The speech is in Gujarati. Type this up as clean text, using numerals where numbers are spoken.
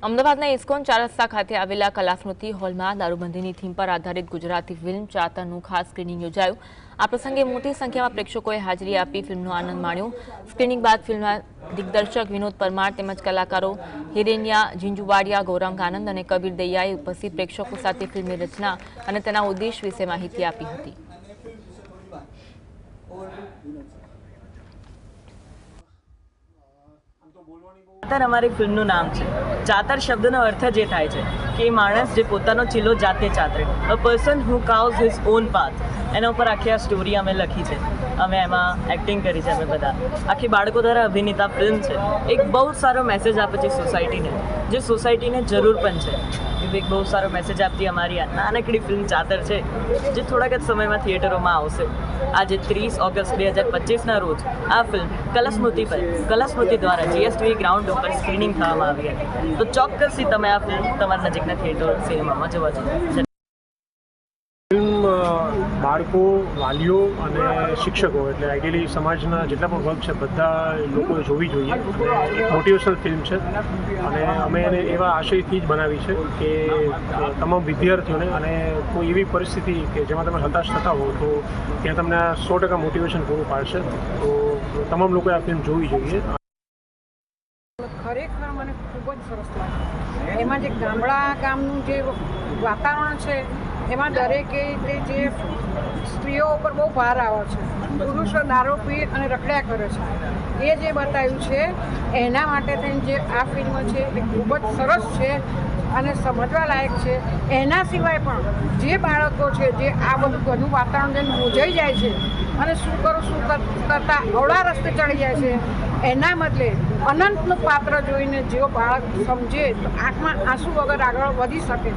અમદાવાદના ઇસ્કોન ચાર રસ્તા ખાતે આવેલા કલાસ્મૃતિ હોલમાં દારૂબંધીની થીમ પર આધારિત ગુજરાતી ફિલ્મ ચાતરનું ખાસ સ્ક્રીનિંગ યોજાયું। આ પ્રસંગે મોટી સંખ્યામાં પ્રેક્ષકોએ હાજરી આપી ફિલ્મનો આનંદ માણ્યો। સ્ક્રીનિંગ બાદ ફિલ્મના દિગ્દર્શક વિનોદ પરમાર તેમજ કલાકારો હિરેન્યા ઝીંઝુવાડિયા, ગૌરાંગ આનંદ અને કબીર દૈયાએ ઉપસ્થિત પ્રેક્ષકો સાથે ફિલ્મની રચના અને તેના ઉદ્દેશ વિશે માહિતી આપી હતી। ચાતર અમારી ફિલ્મનું નામ છે। ચાતર શબ્દનો અર્થ જ એ થાય છે કે માણસ જે પોતાનો ચીલો જાતે ચાતરે, a person who carves his own path. એના ઉપર આખી આ સ્ટોરી અમે લખી છે, અમે એમાં એક્ટિંગ કરી છે, અમે બધા આખી બાળકો દ્વારા અભિનેતા ફિલ્મ છે। એક બહુ સારો મેસેજ આપે છે સોસાયટીને, જે સોસાયટીને જરૂર પણ છે। એક બહુ સારો મેસેજ આપતી અમારી આ નાનકડી ફિલ્મ ચાતર છે, જે થોડાક જ સમયમાં થિયેટરોમાં આવશે। આજે 30 ઓગસ્ટ 2025ના રોજ આ ફિલ્મ કલાસ્મૃતિ દ્વારા GSTV ગ્રાઉન્ડ ઉપર સ્ક્રીનિંગ થવામાં આવી હતી। તો ચોક્કસથી તમે આ ફિલ્મ તમારા નજીકના થિયેટર સિનેમામાં જોવા જજો। ફિલ્મ બાળકો, વાલીઓ અને શિક્ષકો એટલે આઈડિયલી સમાજના જેટલા પણ વર્ગ છે બધા લોકોએ જોવી જોઈએ અને એક મોટિવેશનલ ફિલ્મ છે અને અમે એને એવા આશયથી જ બનાવી છે કે તમામ વિદ્યાર્થીઓને અને કોઈ એવી પરિસ્થિતિ કે જેમાં તમે હતાશ થતા હો તો ત્યાં તમને 100% મોટિવેશન પૂરું પાડશે। તો તમામ લોકોએ આ ફિલ્મ જોવી જોઈએ। ખરેખર મને ખૂબ જ સરસ લાગે। એમાં જે ગામનું જે વાતાવરણ છે એમાં દરેકે રીતે જે સ્ત્રીઓ ઉપર બહુ ભાર આવે છે, પુરુષો દારૂ પી અને રખડ્યા કરે છે, એ જે બતાવ્યું છે એના માટે થઈને જે આ ફિલ્મ છે એ ખૂબ જ સરસ છે અને સમજવા લાયક છે। એના સિવાય પણ જે બાળકો છે જે આ બધું ઘરનું વાતાવરણ જઈને મોજાઈ જાય છે અને શું કરતા અવળા રસ્તે ચડી જાય છે, એના બદલે અનંતનું પાત્ર જોઈને જેઓ બાળક સમજે તો આંખમાં આંસુ વગર આગળ વધી શકે।